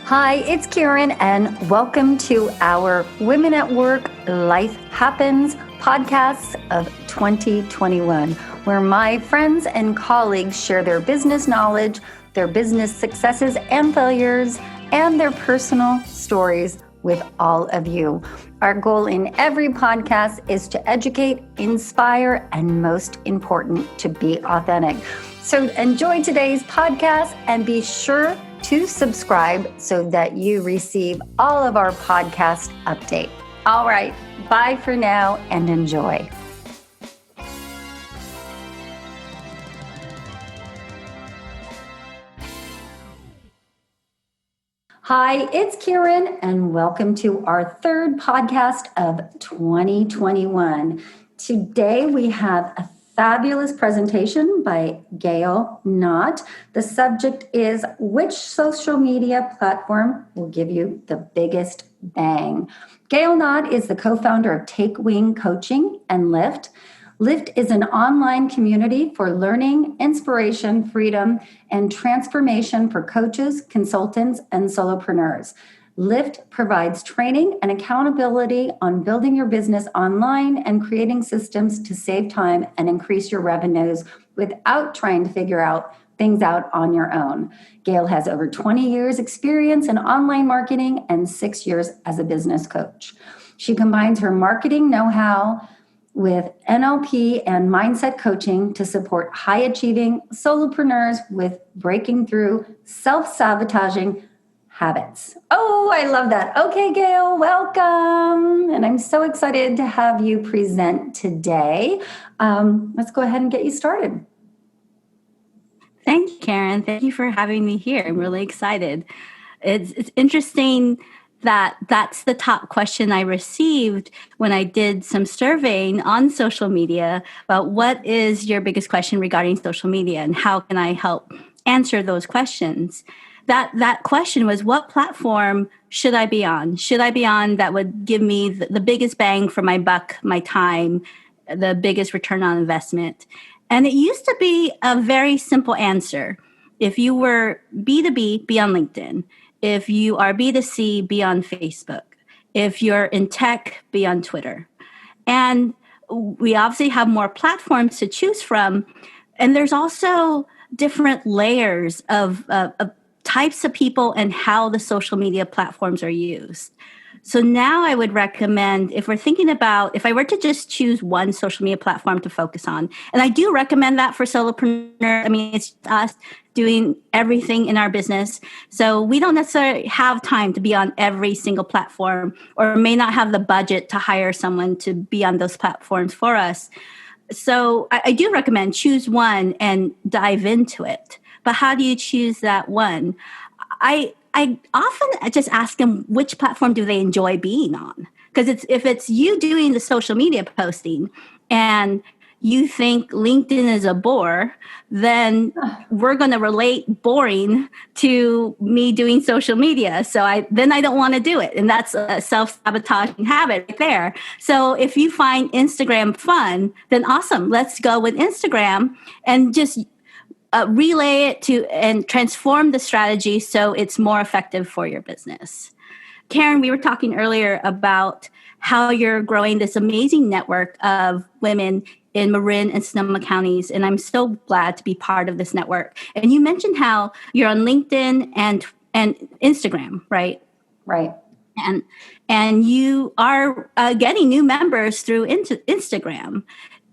Hi, it's Karen, and welcome to our Women at Work Life Happens podcast of 2021, where my friends and colleagues share their business knowledge, their business successes and failures, and their personal stories with all of you. Our goal in every podcast is to educate, inspire, and most important, to be authentic. So enjoy today's podcast and be sure to subscribe so that you receive all of our podcast updates. All right, bye for now and enjoy. Hi, it's Karen, and welcome to our third podcast of 2021. Today we have a fabulous presentation by Gail Knott. The subject is which social media platform will give you the biggest bang. Gail Knott is the co-founder of Take Wing Coaching and Lift. Lift is an online community for learning, inspiration, freedom, and transformation for coaches, consultants, and solopreneurs. Lift provides training and accountability on building your business online and creating systems to save time and increase your revenues without trying to figure things out on your own. Gail has over 20 years experience in online marketing and 6 years as a business coach. She combines her marketing know-how with NLP and mindset coaching to support high-achieving solopreneurs with breaking through self-sabotaging habits. Oh, I love that. Okay, Gail, welcome. And I'm so excited to have you present today. Let's go ahead and get you started. Thank you, Karen. Thank you for having me here. I'm really excited. It's interesting that that's the top question I received when I did some surveying on social media about what is your biggest question regarding social media and how can I help answer those questions. That question was, what platform should I be on? Should I be on that would give me the biggest bang for my buck, my time, the biggest return on investment? And it used to be a very simple answer. If you were B2B, be on LinkedIn. If you are B2C, be on Facebook. If you're in tech, be on Twitter. And we obviously have more platforms to choose from. And there's also different layers of types of people and how the social media platforms are used. So now I would recommend, if we're thinking about, if I were to just choose one social media platform to focus on, and I do recommend that for solopreneurs. I mean, it's us doing everything in our business. So we don't necessarily have time to be on every single platform, or may not have the budget to hire someone to be on those platforms for us. So I do recommend choose one and dive into it. But how do you choose that one? I often just ask them which platform do they enjoy being on? Because if it's you doing the social media posting and you think LinkedIn is a bore, then we're going to relate boring to me doing social media. So I don't want to do it. And that's a self-sabotaging habit right there. So if you find Instagram fun, then awesome. Let's go with Instagram and just relay it to and transform the strategy so it's more effective for your business. Karen, we were talking earlier about how you're growing this amazing network of women in Marin and Sonoma counties, and I'm so glad to be part of this network. And you mentioned how you're on LinkedIn and Instagram, right? Right. And you are getting new members through Instagram.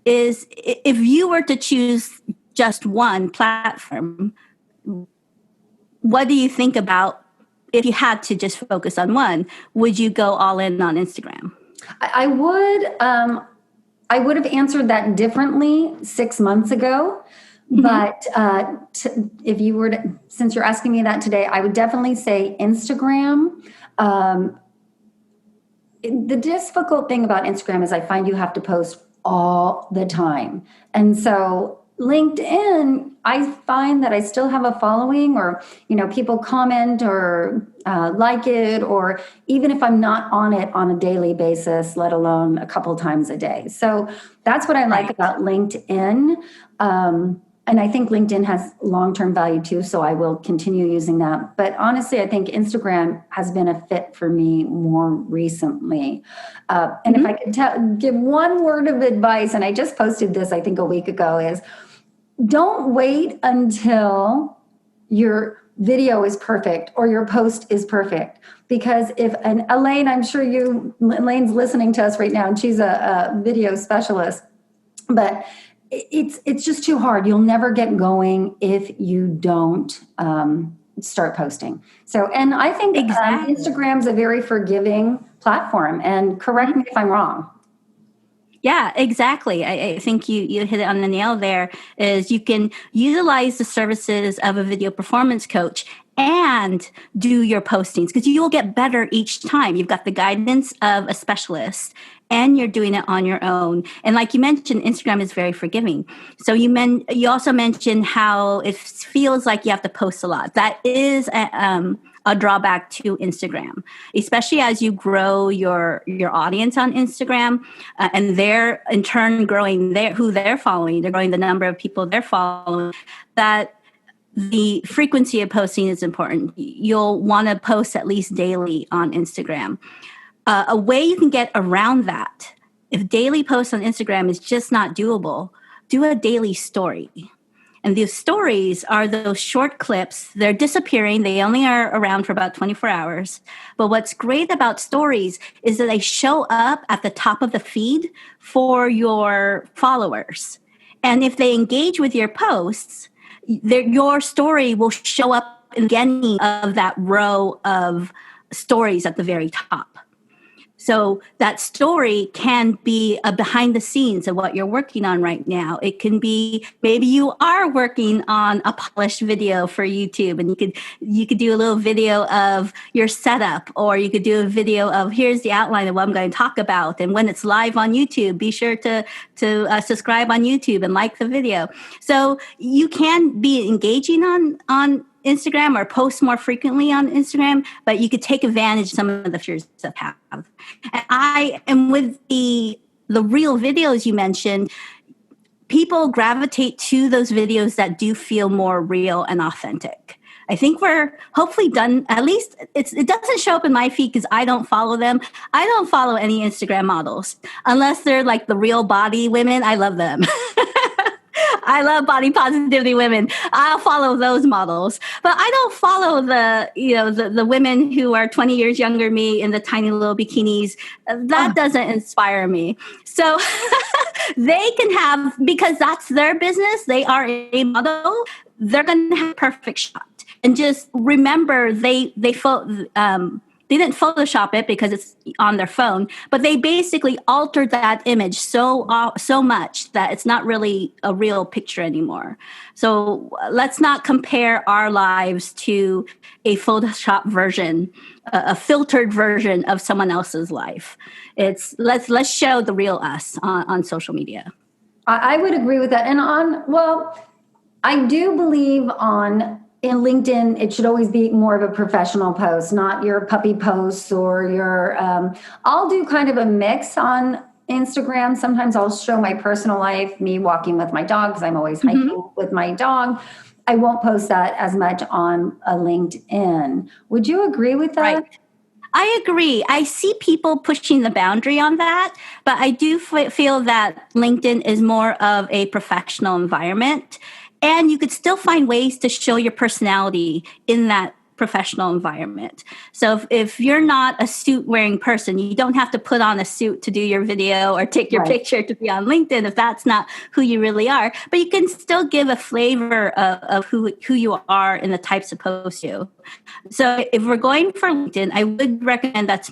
If you were to choose just one platform, what do you think about if you had to just focus on one? Would you go all in on Instagram? I would have answered that differently 6 months ago. Mm-hmm. But if you were to, since you're asking me that today, I would definitely say Instagram. The difficult thing about Instagram is I find you have to post all the time. And so LinkedIn, I find that I still have a following, or, people comment or like it, or even if I'm not on it on a daily basis, let alone a couple times a day. So that's what I like about LinkedIn. and I think LinkedIn has long-term value too, so I will continue using that. But honestly, I think Instagram has been a fit for me more recently. And if I could give one word of advice, and I just posted this, I think a week ago, is don't wait until your video is perfect or your post is perfect. Because and Elaine, I'm sure Elaine's listening to us right now, and she's a video specialist, but it's just too hard. You'll never get going if you don't start posting. So, and I think Exactly. Instagram's a very forgiving platform. And correct me if I'm wrong. Yeah, exactly. I think you hit it on the nail there, is you can utilize the services of a video performance coach and do your postings, because you'll get better each time. You've got the guidance of a specialist and you're doing it on your own. And like you mentioned, Instagram is very forgiving. So you also mentioned how it feels like you have to post a lot. That is a drawback to Instagram, especially as you grow your audience on Instagram, and they're in turn growing who they're following. They're growing the number of people they're following. That the frequency of posting is important. You'll want to post at least daily on Instagram. A way you can get around that, if daily posts on Instagram is just not doable, do a daily story. And these stories are those short clips. They're disappearing. They only are around for about 24 hours. But what's great about stories is that they show up at the top of the feed for your followers. And if they engage with your posts, your story will show up in the beginning of that row of stories at the very top. So that story can be a behind the scenes of what you're working on right now. It can be, maybe you are working on a polished video for YouTube, and you could do a little video of your setup, or you could do a video of, here's the outline of what I'm going to talk about. And when it's live on YouTube, be sure to subscribe on YouTube and like the video. So you can be engaging on Instagram or post more frequently on Instagram, but you could take advantage of some of the features that have. And I am with the real videos you mentioned. People gravitate to those videos that do feel more real and authentic. I think we're hopefully done. At least it doesn't show up in my feed because I don't follow them. I don't follow any Instagram models unless they're like the real body women. I love them. I love body positivity women. I'll follow those models, but I don't follow the women who are 20 years younger than me in the tiny little bikinis. That doesn't inspire me. So they can have, because that's their business. They are a model. They're going to have a perfect shot. And just remember, they didn't Photoshop it because it's on their phone, but they basically altered that image so much that it's not really a real picture anymore. So let's not compare our lives to a Photoshop version, a filtered version of someone else's life. Let's show the real us on social media. I would agree with that. And I do believe in LinkedIn, it should always be more of a professional post, not your puppy posts or your, I'll do kind of a mix on Instagram. Sometimes I'll show my personal life, me walking with my dog, because I'm always hiking with my dog. I won't post that as much on a LinkedIn. Would you agree with that? Right. I agree. I see people pushing the boundary on that, but I do feel that LinkedIn is more of a professional environment. And you could still find ways to show your personality in that professional environment. So if you're not a suit wearing person, you don't have to put on a suit to do your video or take your picture to be on LinkedIn if that's not who you really are. But you can still give a flavor of who you are in the types of posts you. So if we're going for LinkedIn, I would recommend that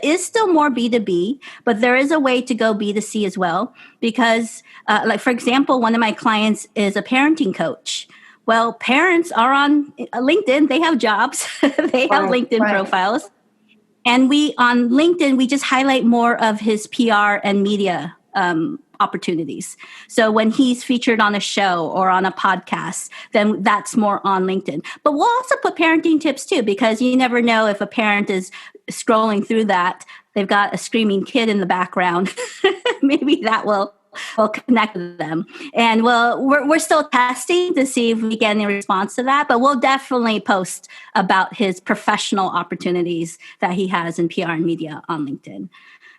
is still more B2B, but there is a way to go B2C as well. Because like, for example, one of my clients is a parenting coach. Well, parents are on LinkedIn. They have jobs. They have LinkedIn profiles. And on LinkedIn, we just highlight more of his PR and media opportunities. So when he's featured on a show or on a podcast, then that's more on LinkedIn. But we'll also put parenting tips too, because you never know if a parent is scrolling through that, they've got a screaming kid in the background. Maybe that will we'll connect with them. And we're still testing to see if we get any response to that, but we'll definitely post about his professional opportunities that he has in PR and media on LinkedIn.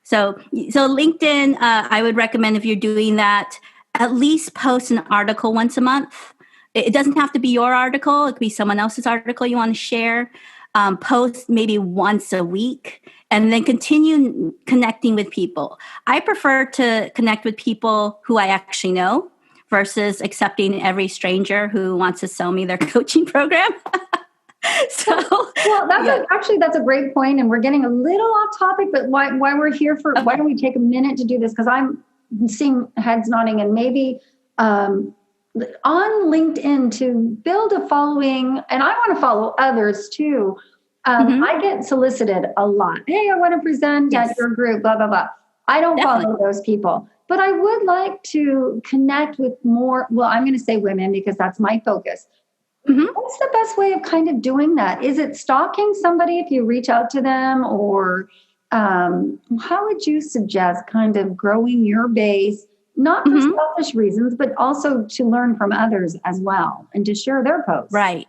So LinkedIn, I would recommend if you're doing that, at least post an article once a month. It doesn't have to be your article. It could be someone else's article you want to share. Post maybe once a week and then continue connecting with people. I prefer to connect with people who I actually know versus accepting every stranger who wants to sell me their coaching program. That's a great point, and we're getting a little off topic, but why we're here for, okay. Why don't we take a minute to do this? Because I'm seeing heads nodding, and maybe on LinkedIn to build a following, and I want to follow others too. I get solicited a lot. Hey, I want to present at your group, blah, blah, blah. I don't follow those people, but I would like to connect with more, well, I'm going to say women because that's my focus. What's the best way of kind of doing that? Is it stalking somebody if you reach out to them, or how would you suggest kind of growing your base, not for selfish reasons, but also to learn from others as well and to share their posts? Right.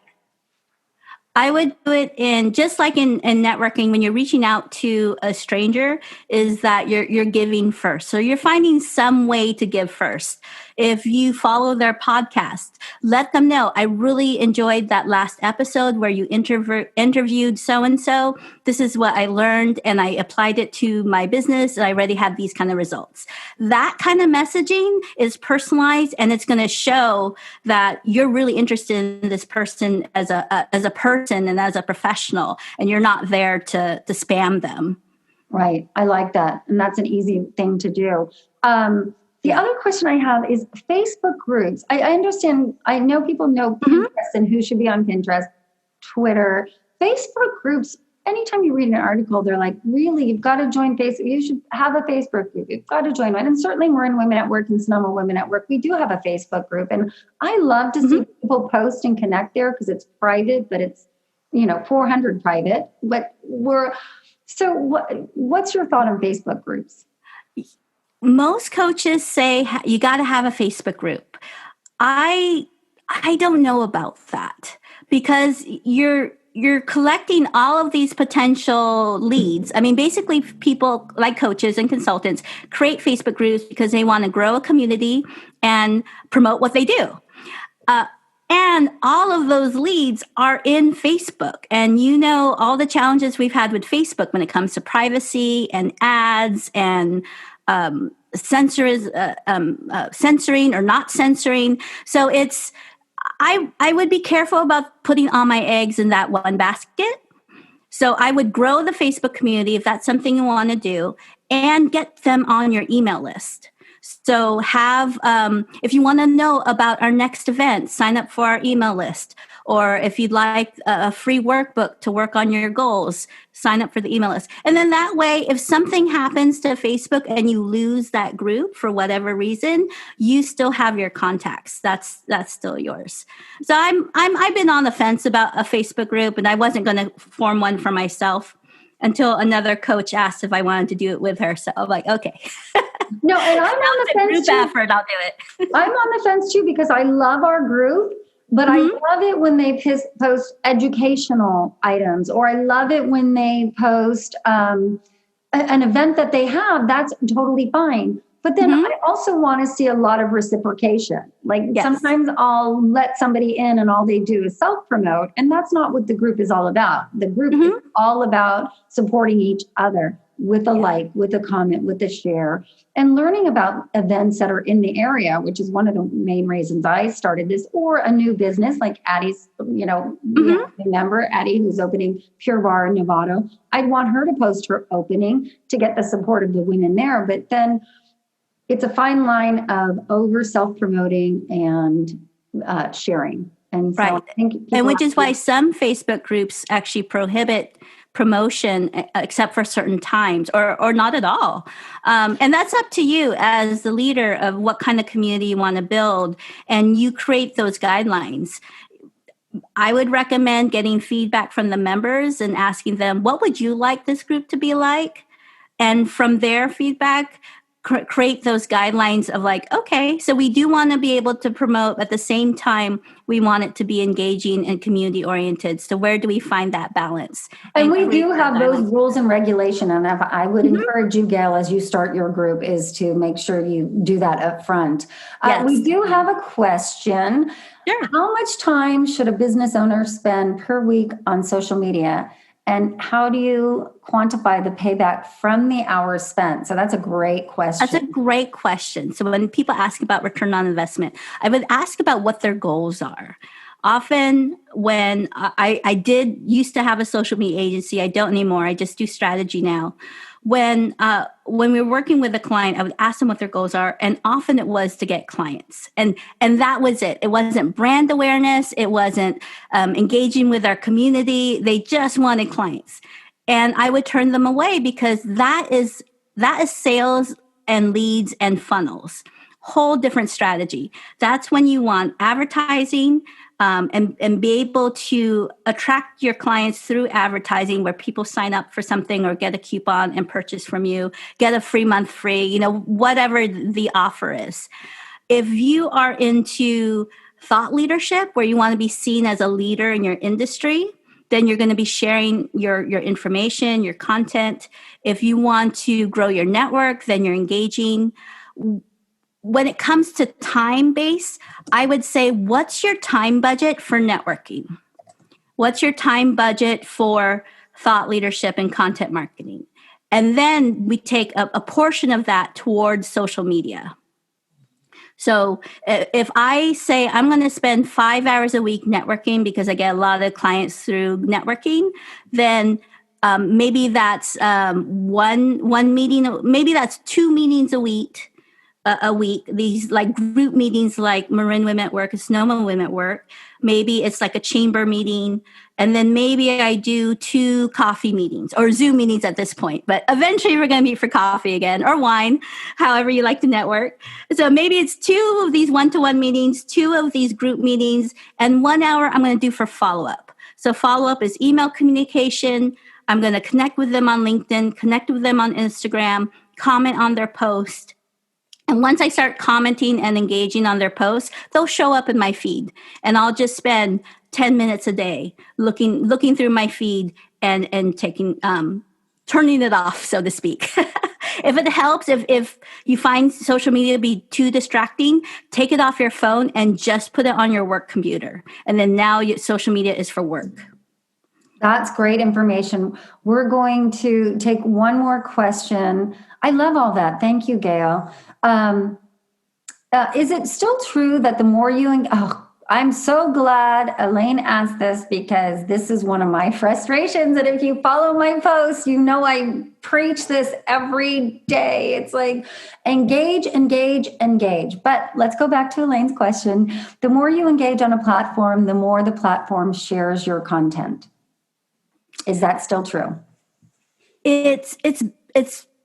I would do it in just like in networking, when you're reaching out to a stranger, is that you're giving first. So you're finding some way to give first. If you follow their podcast, let them know, I really enjoyed that last episode where you interviewed so-and-so. This is what I learned and I applied it to my business and I already had these kind of results. That kind of messaging is personalized, and it's going to show that you're really interested in this person as a person and as a professional, and you're not there to spam them. Right. I like that. And that's an easy thing to do. The other question I have is Facebook groups. I understand, I know people know Pinterest and who should be on Pinterest, Twitter, Facebook groups. Anytime you read an article, they're like, really, you've got to join Facebook. You should have a Facebook group. You've got to join one. And certainly we're in Women at Work and Sonoma Women at Work. We do have a Facebook group. And I love to see people post and connect there because it's private, but it's, 400 private. But what's your thought on Facebook groups? Most coaches say you got to have a Facebook group. I don't know about that, because you're collecting all of these potential leads. I mean, basically people like coaches and consultants create Facebook groups because they want to grow a community and promote what they do. And all of those leads are in Facebook. And all the challenges we've had with Facebook when it comes to privacy and ads and censoring or not censoring. So I would be careful about putting all my eggs in that one basket. So I would grow the Facebook community if that's something you want to do, and get them on your email list. So if you want to know about our next event, sign up for our email list. Or if you'd like a free workbook to work on your goals, sign up for the email list. And then that way, if something happens to Facebook and you lose that group for whatever reason, you still have your contacts. That's still yours. So I've been on the fence about a Facebook group, and I wasn't going to form one for myself until another coach asked if I wanted to do it with her. So I'm like, okay. No, and I'm on the fence group too. Effort, I'll do it. I'm on the fence too, because I love our group. But I love it when they post educational items, or I love it when they post an event that they have. That's totally fine. But then I also want to see a lot of reciprocation. Like sometimes I'll let somebody in and all they do is self-promote. And that's not what the group is all about. The group is all about supporting each other with a like, with a comment, with a share, and learning about events that are in the area, which is one of the main reasons I started this, or a new business like Addie's, remember Addie, who's opening Pure Bar in Novato. I'd want her to post her opening to get the support of the women there. But then it's a fine line of over self-promoting and sharing. And so I think which is why some Facebook groups actually prohibit promotion except for certain times or not at all. And that's up to you as the leader of what kind of community you want to build, and you create those guidelines. I would recommend getting feedback from the members and asking them, what would you like this group to be like? And from their feedback, create those guidelines of like, okay, so we do want to be able to promote at the same time we want it to be engaging and community oriented. So where do we find that balance? And we create do that have those guidelines. rules and regulation. And if I would Mhm. encourage you, Gail, as you start your group, is to make sure you do that up front. We Yes. do have a question. Sure. How much time should a business owner spend per week on social media? And how do you quantify the payback from the hours spent? So that's a great That's a question. great question. So when people ask about return on investment, I would ask about what their goals are. Often when I did used to have a social media agency, I don't anymore. I just do strategy now. When we were working with a client, I would ask them what their goals are, and often it was to get clients, and that was it. It wasn't brand awareness. It wasn't engaging with our community. They just wanted clients, and I would turn them away because that is sales and leads and funnels. Whole different strategy. That's when you want advertising, and be able to attract your clients through advertising where people sign up for something or get a coupon and purchase from you, get a free month free, whatever the offer is. If you are into thought leadership where you want to be seen as a leader in your industry, then you're going to be sharing your information, your content. If you want to grow your network, then you're engaging. When it comes to time base, I would say, what's your time budget for networking? What's your time budget for thought leadership and content marketing? And then we take a portion of that towards social media. So if I say I'm going to spend 5 hours a week networking because I get a lot of clients through networking, then maybe that's one meeting, maybe that's 2 meetings a week, these like group meetings like Marin Women at Work, Sonoma Women at Work. Maybe it's like a chamber meeting. And then maybe I do 2 coffee meetings or Zoom meetings at this point. But eventually we're going to meet for coffee again or wine, however you like to network. So maybe it's 2 of these one-to-one meetings, 2 of these group meetings, and 1 hour I'm going to do for follow-up. So follow-up is email communication. I'm going to connect with them on LinkedIn, connect with them on Instagram, comment on their post. And once I start commenting and engaging on their posts, they'll show up in my feed. And I'll just spend 10 minutes a day looking through my feed and taking turning it off, so to speak. If it helps, if you find social media to be too distracting, take it off your phone and just put it on your work computer. And then now social media is for work. That's great information. We're going to take one more question. I love all that. Thank you, Gail. Is it still true that the more you, I'm so glad Elaine asked this because this is one of my frustrations. And if you follow my posts, you know I preach this every day. It's like engage, engage, engage. But let's go back to Elaine's question. The more you engage on a platform, the more the platform shares your content. Is that still true? It's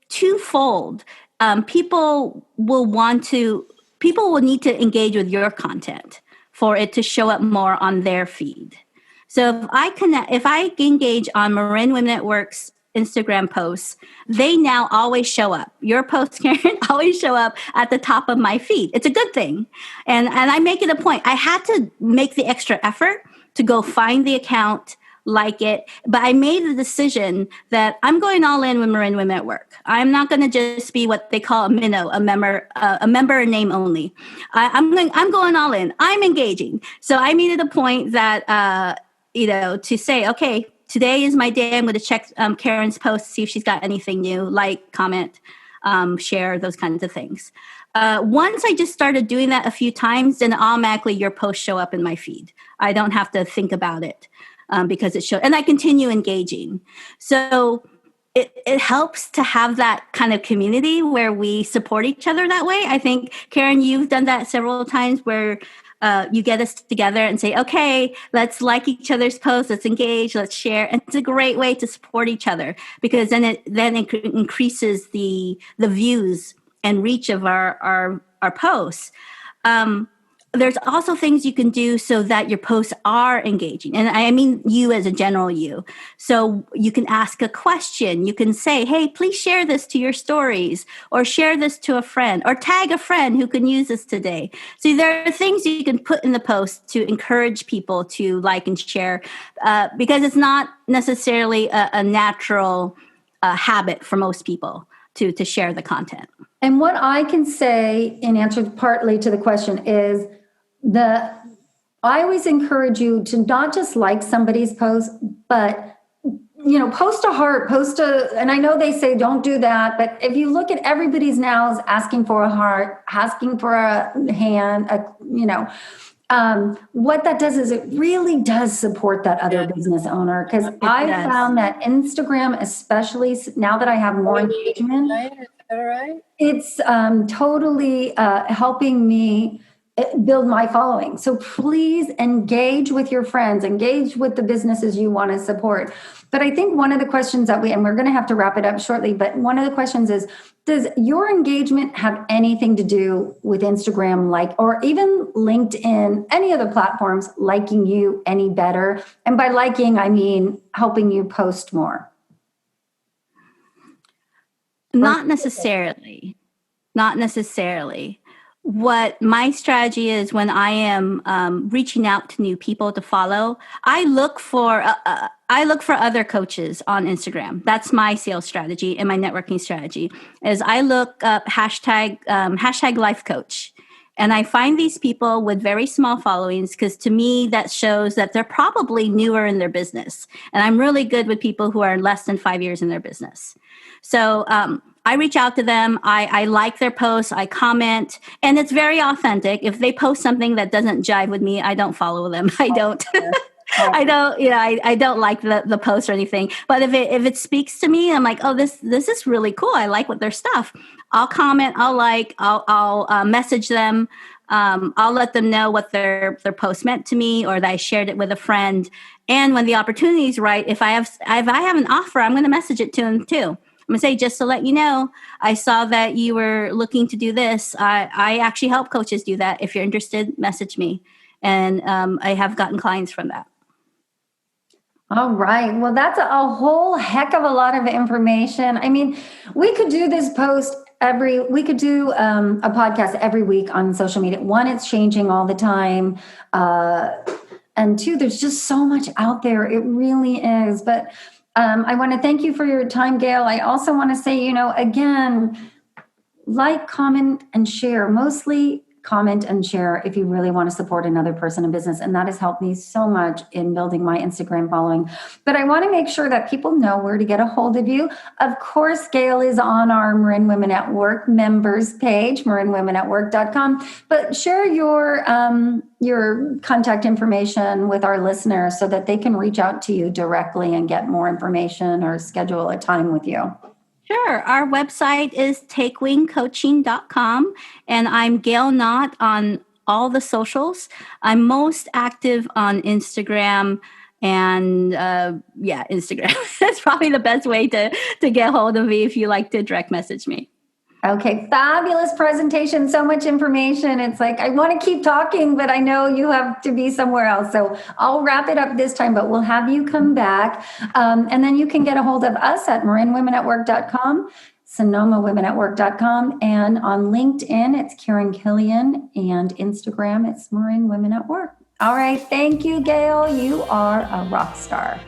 twofold. People will need to engage with your content for it to show up more on their feed. So if I engage on Marin Women at Work's Instagram posts, they now always show up. Your posts, Karen, always show up at the top of my feed. It's a good thing. And I make it a point. I had to make the extra effort to go find the account, like it, but I made the decision that I'm going all in with Marin Women at Work. I'm not going to just be what they call a minnow, a member in name only. I'm going all in. I'm engaging. So I made it a point that to say, okay, today is my day. I'm going to check Karen's post, see if she's got anything new, like, comment, share, those kinds of things. Once I just started doing that a few times, then automatically your posts show up in my feed. I don't have to think about it. Because it shows, and I continue engaging. So it helps to have that kind of community where we support each other that way. I think, Karen, you've done that several times where you get us together and say, okay, let's like each other's posts, let's engage, let's share. And it's a great way to support each other because then it increases the views and reach of our posts. there's also things you can do so that your posts are engaging. And I mean you as a general you. So you can ask a question. You can say, hey, please share this to your stories, or share this to a friend, or tag a friend who can use this today. So there are things you can put in the post to encourage people to like and share, because it's not necessarily a natural habit for most people to share the content. And what I can say in answer partly to the question is I always encourage you to not just like somebody's post, but post a heart, and I know they say don't do that, but if you look at everybody's now is asking for a heart, asking for a hand, what that does is it really does support that other business owner. Because I found that Instagram, especially now that I have more engagement, it's totally helping me build my following. So please engage with your friends, engage with the businesses you want to support. But I think one of the questions and we're going to have to wrap it up shortly, but one of the questions is, does your engagement have anything to do with Instagram, or even LinkedIn, any other platforms liking you any better? And by liking, I mean helping you post more. Not necessarily. What my strategy is when I am reaching out to new people to follow, I look for other coaches on Instagram. That's my sales strategy and my networking strategy. Is I look up hashtag life coach. And I find these people with very small followings, because to me, that shows that they're probably newer in their business. And I'm really good with people who are less than 5 years in their business. So I reach out to them. I like their posts. I comment. And it's very authentic. If they post something that doesn't jive with me, I don't follow them. I don't. I don't like the post or anything. But if it speaks to me, I'm like, oh, this is really cool. I like what their stuff. I'll comment. I'll message them. I'll let them know what their post meant to me, or that I shared it with a friend. And when the opportunity is right, if I have an offer, I'm going to message it to them too. I'm going to say, just to let you know, I saw that you were looking to do this. I actually help coaches do that. If you're interested, message me. And I have gotten clients from that. All right. Well, that's a whole heck of a lot of information. I mean, we could do this we could do a podcast every week on social media. One, it's changing all the time. And two, there's just so much out there. It really is. But I want to thank you for your time, Gail. I also want to say, again, like, comment, and share. Mostly comment and share if you really want to support another person in business. And that has helped me so much in building my Instagram following. But I want to make sure that people know where to get a hold of you. Of course, Gail is on our Marin Women at Work members page, marinwomenatwork.com. But share your contact information with our listeners so that they can reach out to you directly and get more information or schedule a time with you. Sure. Our website is takewingcoaching.com, and I'm Gail Knott on all the socials. I'm most active on Instagram, and Instagram. That's probably the best way to get hold of me if you like to direct message me. Okay, fabulous presentation. So much information. It's like, I want to keep talking, but I know you have to be somewhere else. So I'll wrap it up this time, but we'll have you come back. And then you can get a hold of us at marinwomenatwork.com, sonomawomenatwork.com. And on LinkedIn, it's Karen Killian. And Instagram, it's Marin Women at Work. All right. Thank you, Gail. You are a rock star.